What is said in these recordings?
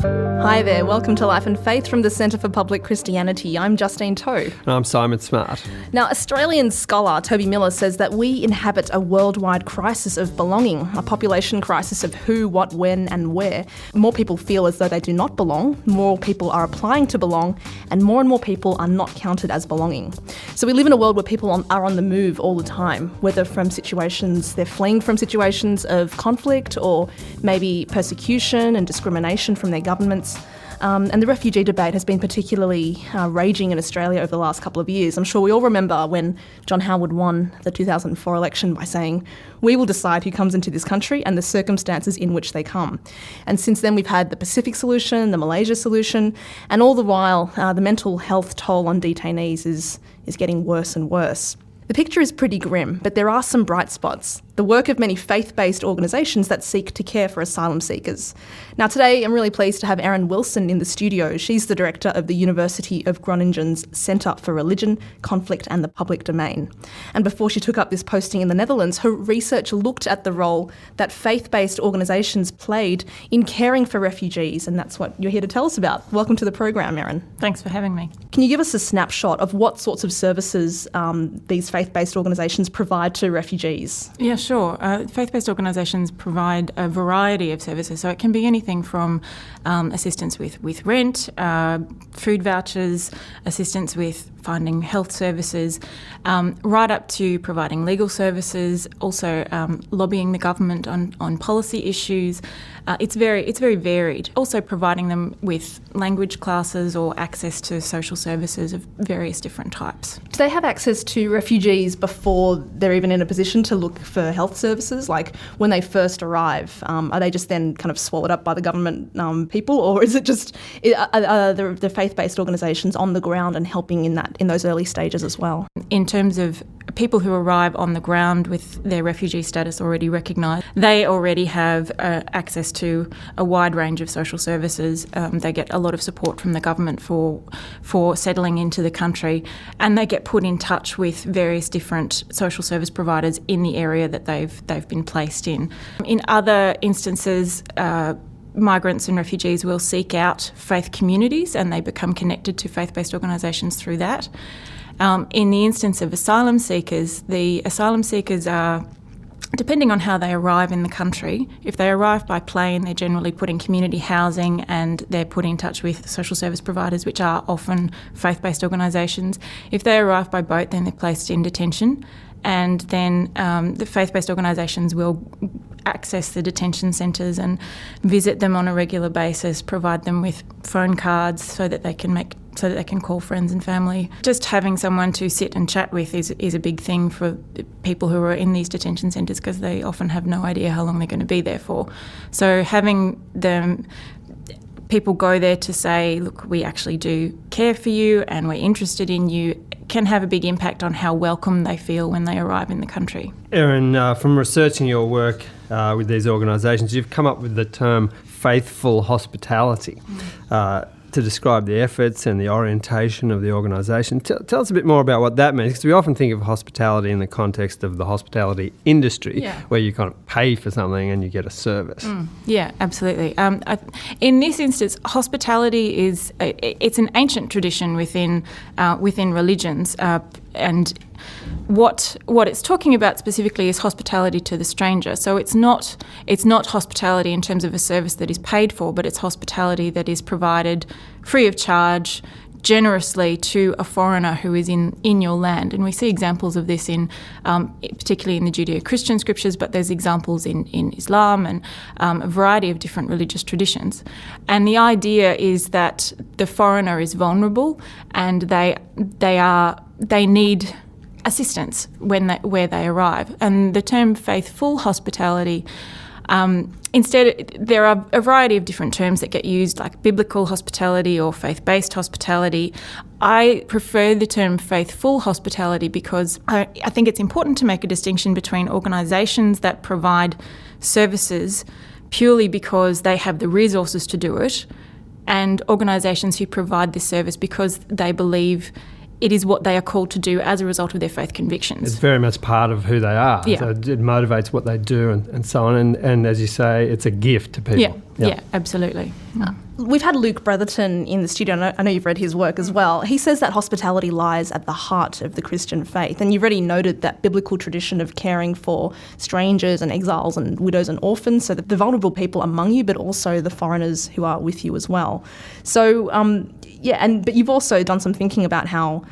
Hi there, welcome to Life and Faith from the Centre for Public Christianity. I'm Justine Toe. And I'm Simon Smart. Now, Australian scholar Toby Miller says that we inhabit a worldwide crisis of belonging, a population crisis of who, what, when and where. More people feel as though they do not belong, more people are applying to belong, and more people are not counted as belonging. So we live in a world where people are on the move all the time, whether from situations, they're fleeing from situations of conflict or maybe persecution and discrimination from their governments. And the refugee debate has been particularly raging in Australia over the last couple of years. I'm sure we all remember when John Howard won the 2004 election by saying, "We will decide who comes into this country and the circumstances in which they come." And since then we've had the Pacific solution, the Malaysia solution, and all the while the mental health toll on detainees is getting worse and worse. The picture is pretty grim, but there are some bright spots. The work of many faith-based organisations that seek to care for asylum seekers. Now today I'm really pleased to have Erin Wilson in the studio. She's the director of the University of Groningen's Centre for Religion, Conflict and the Public Domain. And before she took up this posting in the Netherlands, her research looked at the role that faith-based organisations played in caring for refugees, and that's what you're here to tell us about. Welcome to the program, Erin. Thanks for having me. Can you give us a snapshot of what sorts of services these faith-based organisations provide to refugees? Yeah, sure. Faith-based organisations provide a variety of services. So it can be anything from assistance with rent, food vouchers, assistance with finding health services, right up to providing legal services, also lobbying the government on policy issues. It's very varied. Also providing them with language classes or access to social services of various different types. Do they have access to refugees before they're even in a position to look for health services? Like when they first arrive, are they just then kind of swallowed up by the government people, or is it just are the faith-based organisations on the ground and helping in those early stages as well? In terms of people who arrive on the ground with their refugee status already recognised, they already have access to a wide range of social services. They get a lot of support from the government for settling into the country, and they get put in touch with various different social service providers in the area that they've been placed in. In other instances, migrants and refugees will seek out faith communities and they become connected to faith-based organisations through that. In the instance of asylum seekers, the asylum seekers are, depending on how they arrive in the country, if they arrive by plane, they're generally put in community housing and they're put in touch with social service providers, which are often faith-based organisations. If they arrive by boat, then they're placed in detention, and then the faith-based organisations will access the detention centres and visit them on a regular basis, provide them with phone cards so that they can call friends and family. Just having someone to sit and chat with is a big thing for people who are in these detention centres, because they often have no idea how long they're going to be there for. So having people go there to say, look, we actually do care for you and we're interested in you, can have a big impact on how welcome they feel when they arrive in the country. Erin, from researching your work with these organisations, you've come up with the term faithful hospitality to describe the efforts and the orientation of the organisation. Tell us a bit more about what that means, because we often think of hospitality in the context of the hospitality industry, where you kind of pay for something and you get a service. Yeah, absolutely. In this instance, hospitality it's an ancient tradition within religions, and what it's talking about specifically is hospitality to the stranger. So it's not hospitality in terms of a service that is paid for, but it's hospitality that is provided free of charge, generously to a foreigner who is in your land. And we see examples of this particularly in the Judeo-Christian scriptures, but there's examples in Islam and a variety of different religious traditions. And the idea is that the foreigner is vulnerable and they need assistance where they arrive. And the term faithful hospitality, instead, there are a variety of different terms that get used, like biblical hospitality or faith-based hospitality. I prefer the term faithful hospitality because I think it's important to make a distinction between organisations that provide services purely because they have the resources to do it, and organisations who provide this service because they believe it is what they are called to do as a result of their faith convictions. It's very much part of who they are. Yeah. So it motivates what they do and so on. And as you say, it's a gift to people. Yeah, absolutely. We've had Luke Bretherton in the studio, and I know you've read his work as well. He says that hospitality lies at the heart of the Christian faith, and you've already noted that biblical tradition of caring for strangers and exiles and widows and orphans, so that the vulnerable people among you, but also the foreigners who are with you as well. So, but you've also done some thinking about how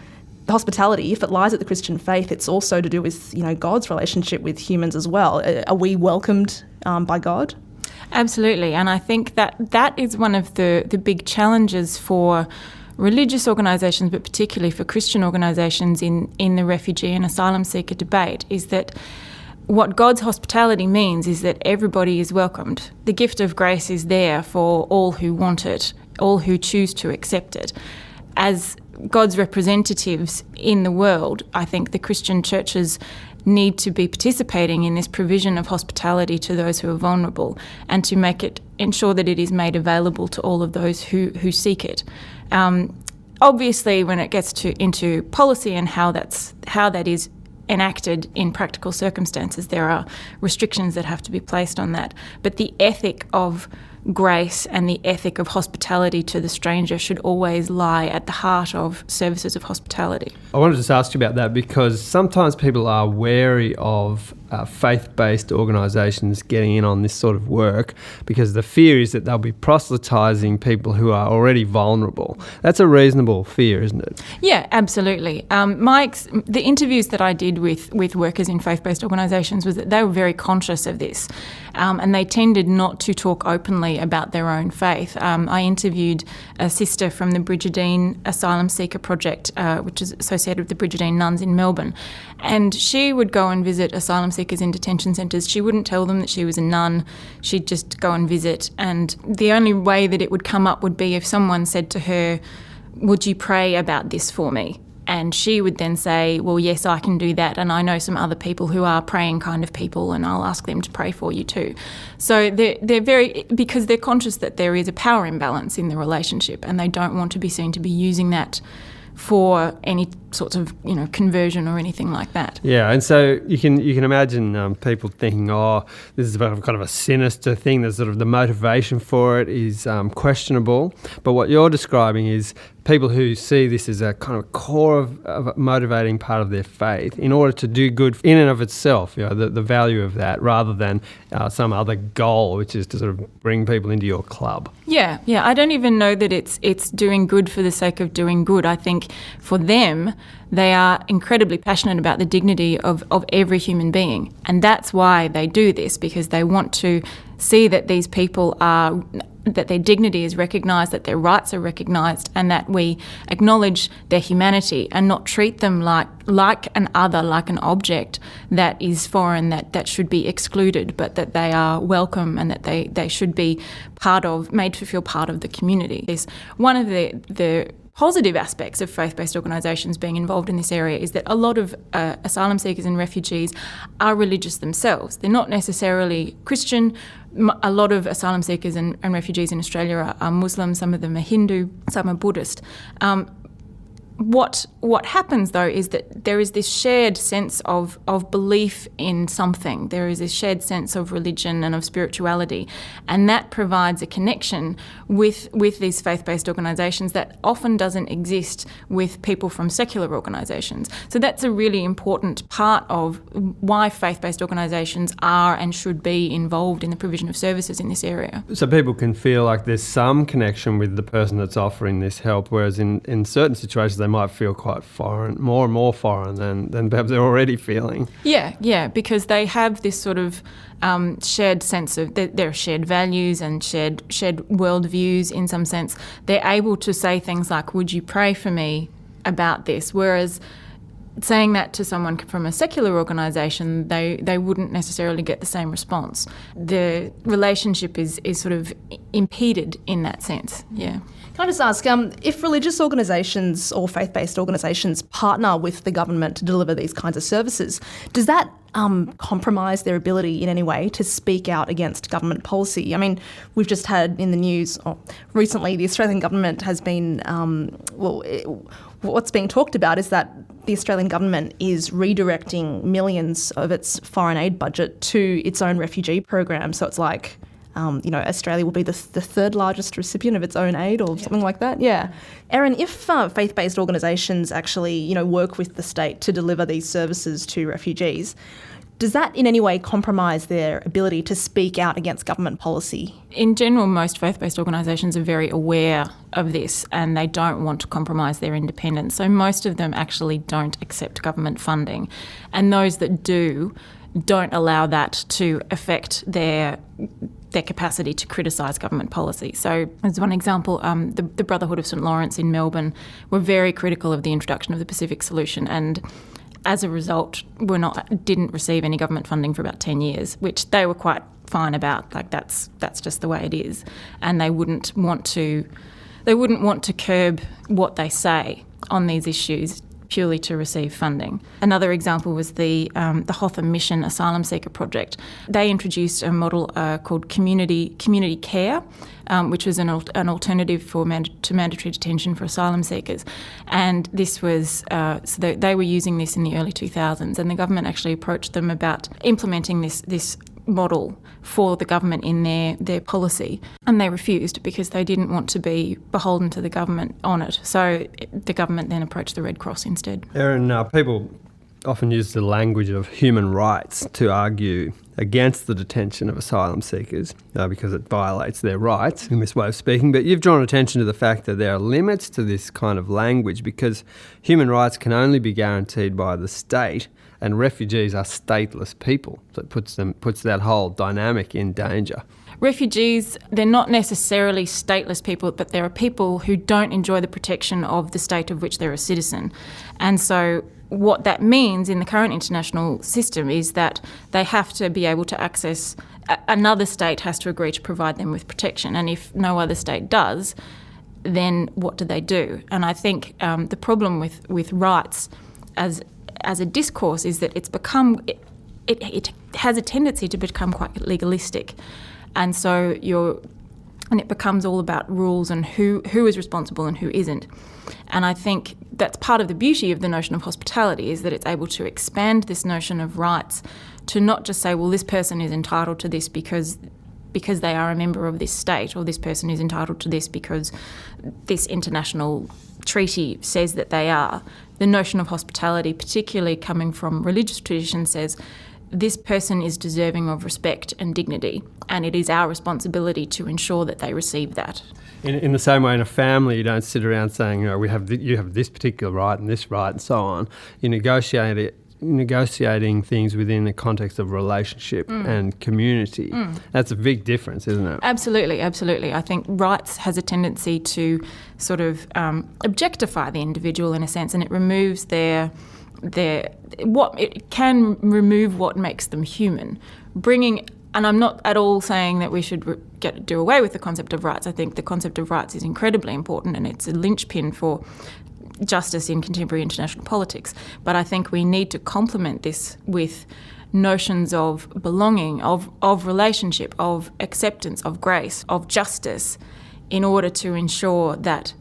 hospitality, if it lies at the Christian faith, it's also to do with, God's relationship with humans as well. Are we welcomed by God? Absolutely, and I think that is one of the big challenges for religious organisations, but particularly for Christian organisations in the refugee and asylum seeker debate, is that what God's hospitality means is that everybody is welcomed. The gift of grace is there for all who want it, all who choose to accept it. As God's representatives in the world, I think the Christian churches need to be participating in this provision of hospitality to those who are vulnerable, and to ensure that it is made available to all of those who seek it. Obviously, when it gets into policy and how that is enacted in practical circumstances, there are restrictions that have to be placed on that. But the ethic of grace and the ethic of hospitality to the stranger should always lie at the heart of services of hospitality. I wanted to just ask you about that because sometimes people are wary of faith-based organisations getting in on this sort of work because the fear is that they'll be proselytising people who are already vulnerable. That's a reasonable fear, isn't it? Yeah, absolutely. The interviews that I did with workers in faith-based organisations was that they were very conscious of this, and they tended not to talk openly about their own faith. I interviewed a sister from the Brigidine Asylum Seeker Project, which is associated with the Brigidine nuns in Melbourne, and she would go and visit asylum seekers in detention centres. She wouldn't tell them that she was a nun. She'd just go and visit, and the only way that it would come up would be if someone said to her, "Would you pray about this for me?" And she would then say, "Well, yes, I can do that, and I know some other people who are praying kind of people, and I'll ask them to pray for you too." So because they're conscious that there is a power imbalance in the relationship, and they don't want to be seen to be using that for any sorts of conversion or anything like that. Yeah, and so you can imagine people thinking, oh, this is kind of a sinister thing. There's sort of the motivation for it is questionable. But what you're describing is people who see this as a kind of core of a motivating part of their faith in order to do good in and of itself, the value of that, rather than some other goal, which is to sort of bring people into your club. Yeah. I don't even know that it's doing good for the sake of doing good. I think for them, they are incredibly passionate about the dignity of every human being. And that's why they do this, because they want to see that these people that their dignity is recognised, that their rights are recognised, and that we acknowledge their humanity and not treat them like an other, like an object that is foreign, that should be excluded, but that they are welcome and that they should be made to feel part of the community. It's one of the positive aspects of faith-based organisations being involved in this area is that a lot of asylum seekers and refugees are religious themselves. They're not necessarily Christian. A lot of asylum seekers and refugees in Australia are Muslim, some of them are Hindu, some are Buddhist. What happens, though, is that there is this shared sense of belief in something. There is a shared sense of religion and of spirituality, and that provides a connection with these faith-based organisations that often doesn't exist with people from secular organisations. So that's a really important part of why faith-based organisations are and should be involved in the provision of services in this area. So people can feel like there's some connection with the person that's offering this help, whereas in certain situations they might feel quite foreign, more and more foreign than perhaps they're already feeling. Yeah, because they have this sort of shared sense of their shared values and shared worldviews in some sense. They're able to say things like, "Would you pray for me about this?" Whereas saying that to someone from a secular organisation, they wouldn't necessarily get the same response. The relationship is sort of impeded in that sense, yeah. Can I just ask, if religious organisations or faith-based organisations partner with the government to deliver these kinds of services, does that compromise their ability in any way to speak out against government policy? I mean, we've just had in the news recently the Australian government has been, what's being talked about is that the Australian government is redirecting millions of its foreign aid budget to its own refugee program. So it's like Australia will be the third largest recipient of its own aid or something like that. Yeah. Erin, if faith-based organisations actually, work with the state to deliver these services to refugees, does that in any way compromise their ability to speak out against government policy? In general, most faith-based organisations are very aware of this and they don't want to compromise their independence. So most of them actually don't accept government funding. And those that do don't allow that to affect their capacity to criticise government policy. So as one example, the Brotherhood of St Lawrence in Melbourne were very critical of the introduction of the Pacific Solution, and as a result didn't receive any government funding for about 10 years, which they were quite fine about. Like that's just the way it is, and they wouldn't want to curb what they say on these issues purely to receive funding. Another example was the Hotham Mission Asylum Seeker Project. They introduced a model called community care, which was an alternative to mandatory detention for asylum seekers. And this was, they were using this in the early 2000s, and the government actually approached them about implementing this model for the government in their policy, and they refused because they didn't want to be beholden to the government on it. So the government then approached the Red Cross instead. Erin, people often use the language of human rights to argue against the detention of asylum seekers because it violates their rights in this way of speaking. But you've drawn attention to the fact that there are limits to this kind of language because human rights can only be guaranteed by the state, and refugees are stateless people. So it puts that whole dynamic in danger. Refugees, they're not necessarily stateless people, but there are people who don't enjoy the protection of the state of which they're a citizen. And so what that means in the current international system is that they have to be able to access, another state has to agree to provide them with protection. And if no other state does, then what do they do? And I think the problem with rights as a discourse is that it has a tendency to become quite legalistic. And so it becomes all about rules and who is responsible and who isn't. And I think that's part of the beauty of the notion of hospitality, is that it's able to expand this notion of rights to not just say, well, this person is entitled to this because they are a member of this state, or this person is entitled to this because this international treaty says that they are. The notion of hospitality, particularly coming from religious tradition, says this person is deserving of respect and dignity, and it is our responsibility to ensure that they receive that. In the same way, in a family, you don't sit around saying, you have this particular right and this right and so on. You negotiating things within the context of relationship and community. That's a big difference, isn't it? Absolutely. I think rights has a tendency to sort of objectify the individual in a sense, and it removes it can remove what makes them human. And I'm not at all saying that we should do away with the concept of rights. I think the concept of rights is incredibly important, and it's a linchpin for justice in contemporary international politics. But I think we need to complement this with notions of belonging, of relationship, of acceptance, of grace, of justice, in order to ensure that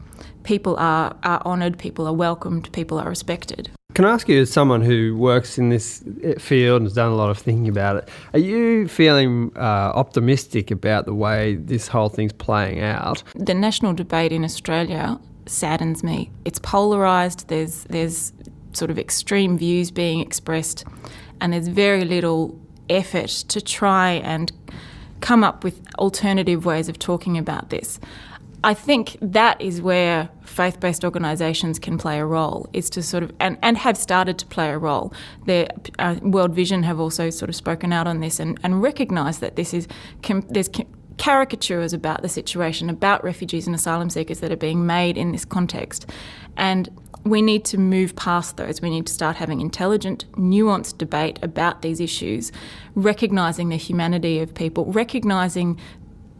people are honoured, people are welcomed, people are respected. Can I ask you, as someone who works in this field and has done a lot of thinking about it, are you feeling optimistic about the way this whole thing's playing out? The national debate in Australia saddens me. It's polarised, there's sort of extreme views being expressed, and there's very little effort to try and come up with alternative ways of talking about this. I think that is where faith-based organisations can play a role, is to sort of, and have started to play a role. World Vision have also sort of spoken out on this and recognised that there's caricatures about the situation, about refugees and asylum seekers that are being made in this context. And we need to move past those. We need to start having intelligent, nuanced debate about these issues, recognising the humanity of people, recognising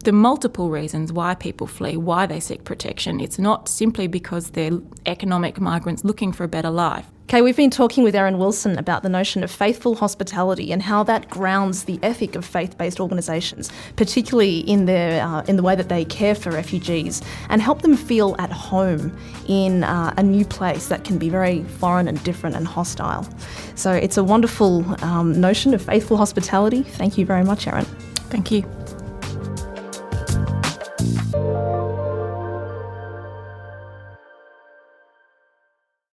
the multiple reasons why people flee, why they seek protection. It's not simply because they're economic migrants looking for a better life. Okay, we've been talking with Erin Wilson about the notion of faithful hospitality and how that grounds the ethic of faith-based organisations, particularly in the way that they care for refugees and help them feel at home in a new place that can be very foreign and different and hostile. So it's a wonderful notion of faithful hospitality. Thank you very much, Erin. Thank you.